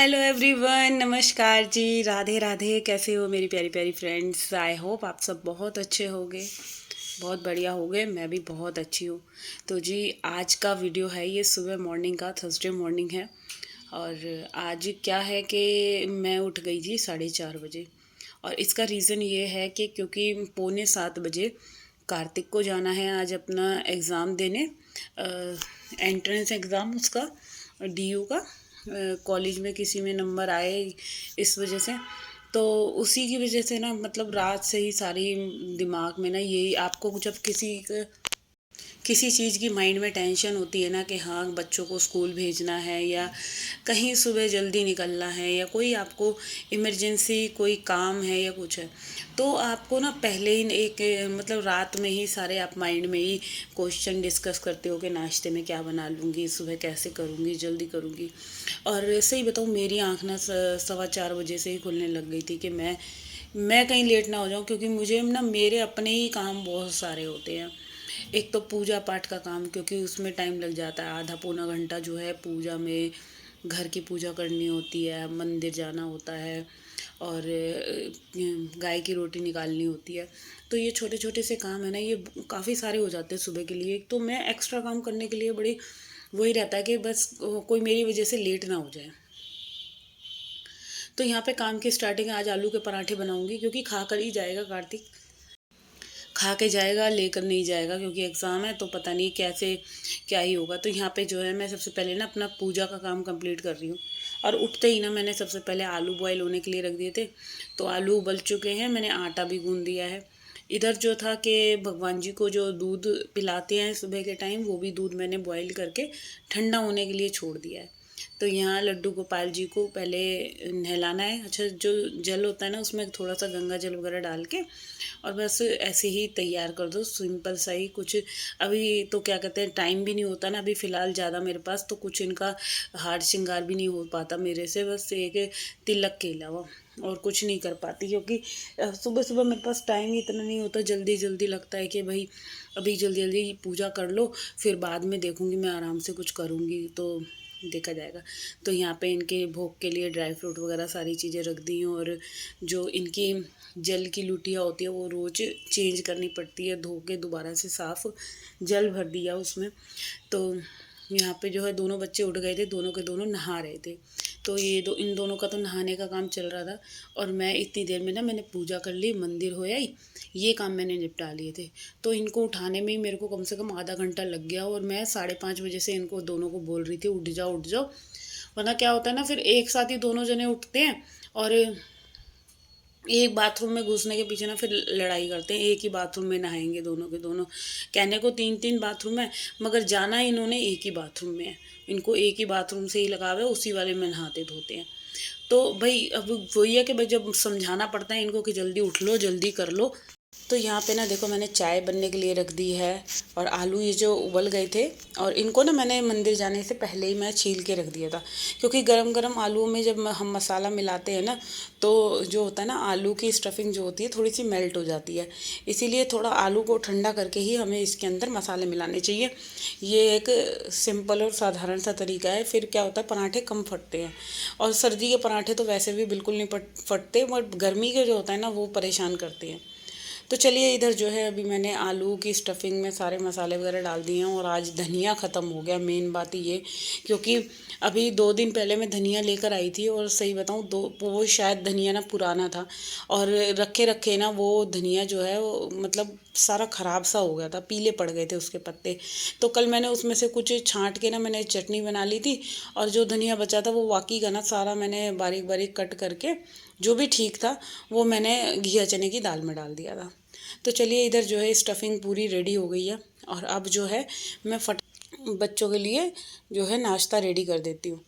Hello everyone, नमस्कार जी, राधे राधे। कैसे हो मेरी प्यारी प्यारी फ्रेंड्स? आई होप आप सब बहुत अच्छे होंगे, बहुत बढ़िया होंगे। मैं भी बहुत अच्छी हूँ। तो जी आज का वीडियो है, ये सुबह मॉर्निंग का, थर्सडे मॉर्निंग है। और आज क्या है कि मैं उठ गई थी 4:30 बजे। और इसका रीज़न ये है कि क्योंकि 6:45 बजे कार्तिक को जाना है आज अपना एग्ज़ाम देने, एंट्रेंस एग्ज़ाम उसका, डीयू का। कॉलेज में किसी में नंबर आए इस वजह से, तो उसी की वजह से ना, मतलब रात से ही सारी दिमाग में ना यही, आपको जब किसी चीज़ की माइंड में टेंशन होती है ना कि हाँ बच्चों को स्कूल भेजना है, या कहीं सुबह जल्दी निकलना है, या कोई आपको इमरजेंसी कोई काम है या कुछ है, तो आपको ना पहले ही एक, मतलब रात में ही सारे आप माइंड में ही क्वेश्चन डिस्कस करते हो कि नाश्ते में क्या बना लूँगी, सुबह कैसे करूँगी, जल्दी करूँगी। और सही बताऊँ, मेरी आँख ना 4:15 बजे से ही खुलने लग गई थी कि मैं कहीं लेट ना हो जाऊँ, क्योंकि मुझे ना मेरे अपने ही काम बहुत सारे होते हैं। एक तो पूजा पाठ का काम, क्योंकि उसमें टाइम लग जाता है, आधा पौना घंटा जो है पूजा में, घर की पूजा करनी होती है, मंदिर जाना होता है, और गाय की रोटी निकालनी होती है। तो ये छोटे छोटे से काम है ना, ये काफ़ी सारे हो जाते हैं सुबह के लिए। एक तो मैं एक्स्ट्रा काम करने के लिए बड़ी वही रहता है कि बस कोई मेरी वजह से लेट ना हो जाए। तो यहाँ पे काम की स्टार्टिंग, आज आलू के पराठे बनाऊंगी, क्योंकि खा कर ही जाएगा कार्तिक, खा के जाएगा, लेकर नहीं जाएगा, क्योंकि एग्ज़ाम है तो पता नहीं कैसे क्या ही होगा। तो यहाँ पे जो है मैं सबसे पहले ना अपना पूजा का काम कंप्लीट कर रही हूँ। और उठते ही ना मैंने सबसे पहले आलू बॉयल होने के लिए रख दिए थे, तो आलू उबल चुके हैं, मैंने आटा भी गूँध दिया है। इधर जो था कि भगवान जी को जो दूध पिलाते हैं सुबह के टाइम, वो भी दूध मैंने बॉयल करके ठंडा होने के लिए छोड़ दिया है। तो यहाँ लड्डू गोपाल जी को पहले नहलाना है। अच्छा, जो जल होता है ना, उसमें थोड़ा सा गंगा जल वगैरह डाल के, और बस ऐसे ही तैयार कर दो, सिंपल सा ही कुछ। अभी तो क्या कहते हैं, टाइम भी नहीं होता ना अभी फ़िलहाल ज़्यादा मेरे पास, तो कुछ इनका हार श्रृंगार भी नहीं हो पाता मेरे से, बस एक तिलक के अलावा और कुछ नहीं कर पाती, क्योंकि सुबह सुबह मेरे पास टाइम ही इतना नहीं होता। जल्दी जल्दी लगता है कि भाई अभी जल्दी जल्दी पूजा कर लो, फिर बाद में देखूँगी, मैं आराम से कुछ करूँगी तो देखा जाएगा। तो यहाँ पे इनके भोग के लिए ड्राई फ्रूट वगैरह सारी चीज़ें रख दी हूँ, और जो इनकी जल की लुटिया होती है वो रोज़ चेंज करनी पड़ती है, धो के दोबारा से साफ़ जल भर दिया उसमें। तो यहाँ पे जो है दोनों बच्चे उठ गए थे, दोनों के दोनों नहा रहे थे, तो ये इन दोनों का तो नहाने का काम चल रहा था, और मैं इतनी देर में ना मैंने पूजा कर ली, मंदिर हो आई, ये काम मैंने निपटा लिए थे। तो इनको उठाने में ही मेरे को कम से कम आधा घंटा लग गया, और मैं 5:30 बजे से इनको दोनों को बोल रही थी उठ जाओ उठ जाओ। वरना क्या होता है ना, फिर एक साथ ही दोनों जने उठते हैं, और एक बाथरूम में घुसने के पीछे ना फिर लड़ाई करते हैं। एक ही बाथरूम में नहाएंगे दोनों के दोनों, कहने को 3-3 बाथरूम है, मगर जाना इन्होंने एक ही बाथरूम में है। इनको एक ही बाथरूम से ही लगा हुआ है, उसी वाले में नहाते धोते हैं। तो भाई अब वही है कि भाई जब समझाना पड़ता है इनको कि जल्दी उठ लो, जल्दी कर लो। तो यहाँ पे ना देखो, मैंने चाय बनने के लिए रख दी है, और आलू ये जो उबल गए थे, और इनको ना मैंने मंदिर जाने से पहले ही मैं छील के रख दिया था, क्योंकि गरम गरम आलूओं में जब हम मसाला मिलाते हैं ना, तो जो होता है ना, आलू की स्टफिंग जो होती है थोड़ी सी मेल्ट हो जाती है। इसीलिए थोड़ा आलू को ठंडा करके ही हमें इसके अंदर मसाले मिलाने चाहिए। ये एक सिंपल और साधारण सा तरीका है, फिर क्या होता है पराठे कम फटते हैं। और सर्दी के पराठे तो वैसे भी बिल्कुल नहीं फटते, बट गर्मी के जो होता है ना वो परेशान करते हैं। तो चलिए, इधर जो है अभी मैंने आलू की स्टफिंग में सारे मसाले वगैरह डाल दिए हैं, और आज धनिया ख़त्म हो गया। मेन बात ये, क्योंकि अभी 2 दिन पहले मैं धनिया लेकर आई थी, और सही बताऊँ दो वो शायद धनिया ना पुराना था, और रखे रखे ना वो धनिया जो है वो मतलब सारा ख़राब सा हो गया था, पीले पड़ गए थे उसके पत्ते। तो कल मैंने उसमें से कुछ छांट के ना मैंने चटनी बना ली थी, और जो धनिया बचा था वो वाकई का ना सारा मैंने बारीक बारीक कट करके, जो भी ठीक था वो मैंने घिया चने की दाल में डाल दिया था। तो चलिए, इधर जो है स्टफिंग पूरी रेडी हो गई है, और अब जो है मैं बच्चों के लिए जो है नाश्ता रेडी कर देती हूँ।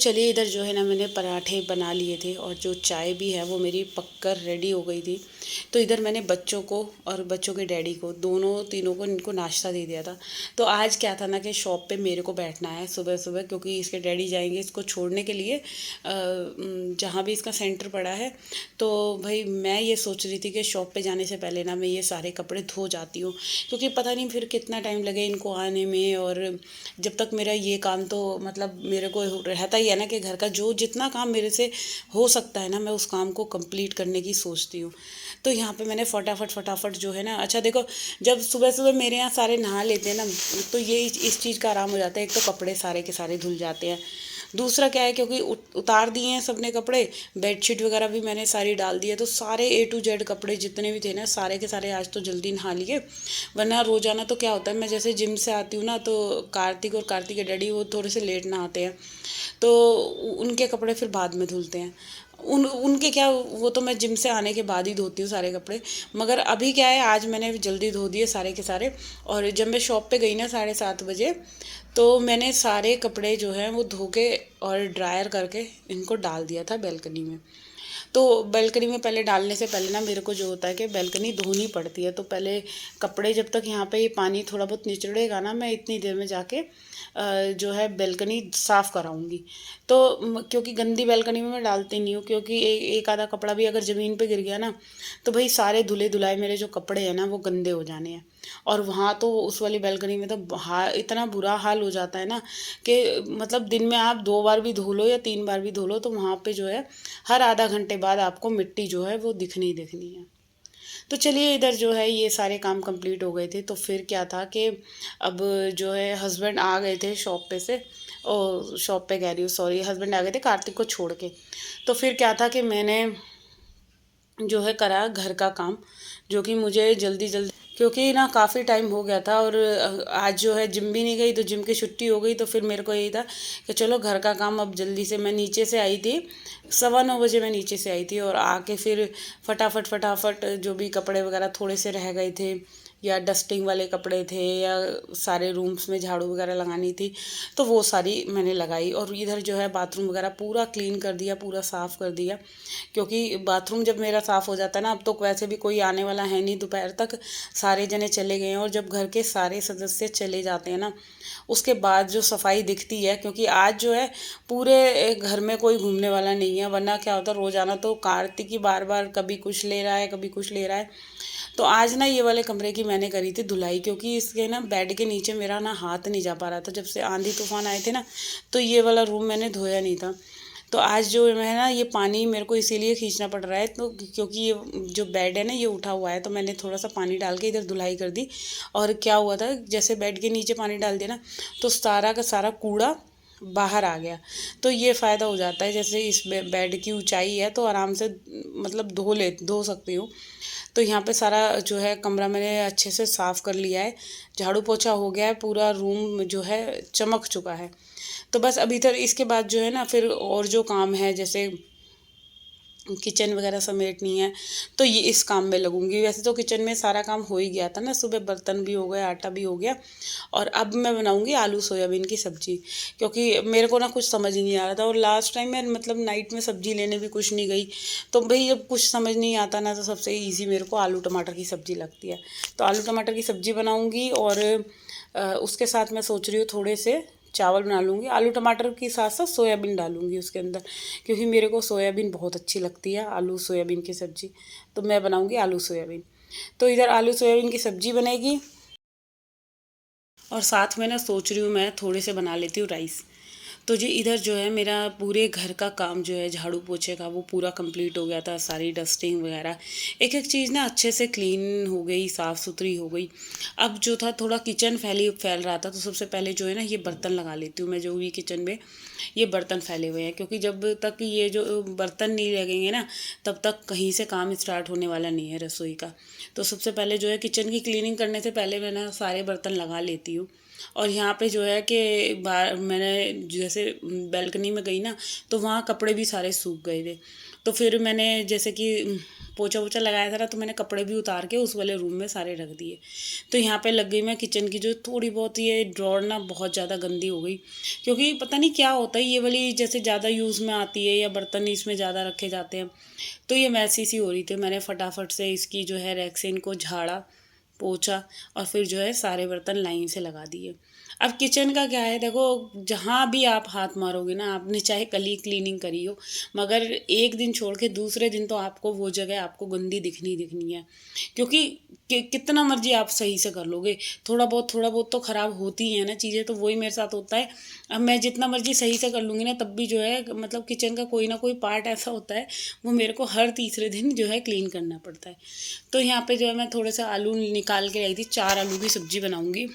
चलिए इधर जो है ना मैंने पराठे बना लिए थे और जो चाय भी है वो मेरी पककर रेडी हो गई थी। तो इधर मैंने बच्चों को और बच्चों के डैडी को दोनों तीनों को इनको नाश्ता दे दिया था। तो आज क्या था ना कि शॉप पे मेरे को बैठना है सुबह सुबह, क्योंकि इसके डैडी जाएंगे इसको छोड़ने के लिए जहाँ भी इसका सेंटर पड़ा है। तो भाई मैं ये सोच रही थी कि शॉप पे जाने से पहले ना मैं ये सारे कपड़े धो जाती हूँ, क्योंकि पता नहीं फिर कितना टाइम लगे इनको आने में। और जब तक मेरा ये काम तो मतलब मेरे को रहता ही है ना कि घर का जो जितना काम मेरे से हो सकता है ना मैं उस काम को कंप्लीट करने की सोचती हूँ। तो यहाँ पे मैंने फटाफट फटाफट जो है ना, अच्छा देखो, जब सुबह सुबह मेरे यहाँ सारे नहा लेते हैं ना तो ये इस चीज़ का आराम हो जाता है। एक तो कपड़े सारे के सारे धुल जाते हैं, दूसरा क्या है क्योंकि उतार दिए हैं सबने कपड़े, बेडशीट वगैरह भी मैंने सारी डाल दी है। तो सारे A to Z कपड़े जितने भी थे ना सारे के सारे आज तो जल्दी नहा लिए। वरना रोज़ाना तो क्या होता है, मैं जैसे जिम से आती हूँ ना तो कार्तिक और कार्तिक के डैडी वो थोड़े से लेट नहाते हैं, तो उनके कपड़े फिर बाद में धुलते हैं। उनके क्या, वो तो मैं जिम से आने के बाद ही धोती हूँ सारे कपड़े। मगर अभी क्या है, आज मैंने जल्दी धो दिए सारे के सारे। और जब मैं शॉप पे गई ना 7:30 बजे, तो मैंने सारे कपड़े जो हैं वो धो के और ड्रायर करके इनको डाल दिया था बालकनी में। तो बालकनी में पहले डालने से पहले ना मेरे को जो होता है कि बालकनी धोनी पड़ती है। तो पहले कपड़े जब तक यहाँ पे ये पानी थोड़ा बहुत निचड़ेगा ना, मैं इतनी देर में जाके जो है बालकनी साफ़ कराऊंगी। तो क्योंकि गंदी बालकनी में मैं डालती नहीं हूँ, क्योंकि एक आधा कपड़ा भी अगर ज़मीन पे गिर गया ना तो भाई सारे धुले धुलाए मेरे जो कपड़े हैं ना वो गंदे हो जाने हैं। और वहाँ तो उस वाली बालकनी में तो इतना बुरा हाल हो जाता है ना कि मतलब दिन में आप 2 बार भी धो लो या 3 बार भी धो लो तो वहाँ पे जो है हर आधा घंटे बाद आपको मिट्टी जो है वो दिखनी ही दिखनी है। तो चलिए इधर जो है ये सारे काम कंप्लीट हो गए थे। तो फिर क्या था कि अब जो है हस्बैंड आ गए थे शॉप पे से, ओ शॉप पे कह रही हूँ सॉरी, हस्बैंड आ गए थे कार्तिक को छोड़ के। तो फिर क्या था कि मैंने जो है करा घर का काम, जो कि मुझे जल्दी जल्दी, क्योंकि ना काफ़ी टाइम हो गया था और आज जो है जिम भी नहीं गई तो जिम की छुट्टी हो गई। तो फिर मेरे को यही था कि चलो घर का काम अब जल्दी से, मैं नीचे से आई थी 9:15 बजे, मैं नीचे से आई थी और आके फिर फटाफट फटाफट जो भी कपड़े वगैरह थोड़े से रह गए थे या डस्टिंग वाले कपड़े थे या सारे रूम्स में झाड़ू वगैरह लगानी थी तो वो सारी मैंने लगाई। और इधर जो है बाथरूम वगैरह पूरा क्लीन कर दिया, पूरा साफ़ कर दिया। क्योंकि बाथरूम जब मेरा साफ़ हो जाता है ना, अब तो वैसे भी कोई आने वाला है नहीं, दोपहर तक सारे जने चले गए हैं। और जब घर के सारे सदस्य चले जाते हैं ना उसके बाद जो सफाई दिखती है, क्योंकि आज जो है पूरे घर में कोई घूमने वाला नहीं है। वरना क्या होता है रोज़ाना तो कार्तिक ही बार बार कभी कुछ ले रहा है कभी कुछ ले रहा है। तो आज ना ये वाले कमरे की मैंने करी थी धुलाई, क्योंकि इसके ना बेड के नीचे मेरा ना हाथ नहीं जा पा रहा था। जब से आंधी तूफान आए थे ना तो ये वाला रूम मैंने धोया नहीं था। तो आज जो है ना ये पानी मेरे को इसीलिए खींचना पड़ रहा है, तो क्योंकि ये जो बेड है ना ये उठा हुआ है, तो मैंने थोड़ा सा पानी डाल के इधर धुलाई कर दी। और क्या हुआ था, जैसे बेड के नीचे पानी डाल दिया ना तो सारा का सारा कूड़ा बाहर आ गया। तो ये फ़ायदा हो जाता है, जैसे इस बेड की ऊंचाई है तो आराम से मतलब धो सकती हूँ। तो यहाँ पे सारा जो है कमरा मैंने अच्छे से साफ़ कर लिया है, झाड़ू पोछा हो गया है, पूरा रूम जो है चमक चुका है। तो बस अभी इधर इसके बाद जो है ना फिर और जो काम है जैसे किचन वगैरह समेटनी है तो ये इस काम में लगूंगी। वैसे तो किचन में सारा काम हो ही गया था ना, सुबह बर्तन भी हो गए आटा भी हो गया। और अब मैं बनाऊंगी आलू सोयाबीन की सब्ज़ी, क्योंकि मेरे को ना कुछ समझ ही नहीं आ रहा था। और लास्ट टाइम मैं मतलब नाइट में सब्ज़ी लेने भी कुछ नहीं गई, तो भाई जब कुछ समझ नहीं आता ना तो सबसे ईजी मेरे को आलू टमाटर की सब्ज़ी लगती है। तो आलू टमाटर की सब्ज़ी बनाऊँगी और उसके साथ मैं सोच रही हूँ थोड़े से चावल बना लूँगी। आलू टमाटर के साथ साथ सोयाबीन डालूँगी उसके अंदर, क्योंकि मेरे को सोयाबीन बहुत अच्छी लगती है, आलू सोयाबीन की सब्ज़ी। तो मैं बनाऊँगी आलू सोयाबीन। तो इधर आलू सोयाबीन की सब्ज़ी बनेगी और साथ में ना सोच रही हूँ मैं थोड़े से बना लेती हूँ राइस। तो जी इधर जो है मेरा पूरे घर का काम जो है झाड़ू पोछे का वो पूरा कंप्लीट हो गया था, सारी डस्टिंग वगैरह एक एक चीज़ ना अच्छे से क्लीन हो गई, साफ़ सुथरी हो गई। अब जो था थोड़ा किचन फैल रहा था, तो सबसे पहले जो है ना ये बर्तन लगा लेती हूँ मैं, जो भी किचन में ये बर्तन फैले हुए हैं। क्योंकि जब तक ये जो बर्तन नहीं लगेंगे ना तब तक कहीं से काम स्टार्ट होने वाला नहीं है रसोई का। तो सबसे पहले जो है किचन की क्लीनिंग करने से पहले मैं ना सारे बर्तन लगा लेती हूँ। और यहाँ पे जो है कि मैंने जैसे बालकनी में गई ना तो वहाँ कपड़े भी सारे सूख गए थे। तो फिर मैंने जैसे कि पोछा वोछा लगाया था ना, तो मैंने कपड़े भी उतार के उस वाले रूम में सारे रख दिए। तो यहाँ पे लग गई मैं किचन की जो थोड़ी बहुत ये ड्रॉर ना बहुत ज़्यादा गंदी हो गई, क्योंकि पता नहीं क्या होता है, ये वाली जैसे ज़्यादा यूज़ में आती है या बर्तन इसमें ज़्यादा रखे जाते हैं, तो ये मैसी सी हो रही थी। मैंने फटाफट से इसकी जो है रैक से इनको झाड़ा पोंछा और फिर जो है सारे बर्तन लाइन से लगा दिए। अब किचन का क्या है, देखो जहाँ भी आप हाथ मारोगे ना, आपने चाहे कल ही क्लीनिंग करी हो, मगर एक दिन छोड़ के दूसरे दिन तो आपको वो जगह आपको गंदी दिखनी दिखनी है। क्योंकि कितना मर्जी आप सही से कर लोगे, थोड़ा बहुत तो ख़राब होती ही है ना चीज़ें। तो वही मेरे साथ होता है। अब मैं जितना मर्जी सही से कर लूँगी ना, तब भी जो है मतलब किचन का कोई ना कोई पार्ट ऐसा होता है, वो मेरे को हर तीसरे दिन जो है क्लीन करना पड़ता है। तो यहाँ पे जो है मैं थोड़े से आलू निकाल के आई थी, 4 आलू की सब्ज़ी बनाऊँगी,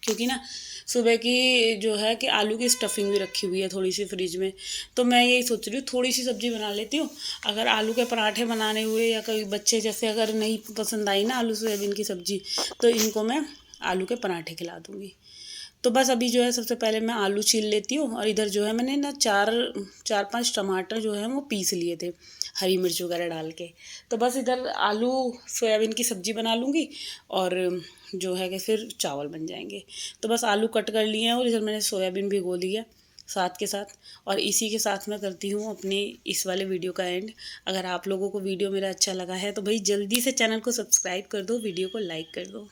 क्योंकि ना सुबह की जो है कि आलू की स्टफिंग भी रखी हुई है थोड़ी सी फ्रिज में। तो मैं यही सोच रही हूँ थोड़ी सी सब्ज़ी बना लेती हूँ। अगर आलू के पराठे बनाने हुए या कोई बच्चे जैसे अगर नहीं पसंद आई ना आलू सोयाबीन की सब्ज़ी, तो इनको मैं आलू के पराठे खिला दूँगी। तो बस अभी जो है सबसे पहले मैं आलू छील लेती हूँ, और इधर जो है मैंने ना 4-5 टमाटर जो है वो पीस लिए थे, हरी मिर्च वगैरह डाल के। तो बस इधर आलू सोयाबीन की सब्ज़ी बना लूँगी, और जो है कि फिर चावल बन जाएंगे। तो बस आलू कट कर लिए हैं, और इधर मैंने सोयाबीन भिगो ली है साथ के साथ। और इसी के साथ मैं करती हूँ अपनी इस वाले वीडियो का एंड। अगर आप लोगों को वीडियो मेरा अच्छा लगा है तो भाई जल्दी से चैनल को सब्सक्राइब कर दो, वीडियो को लाइक कर दो।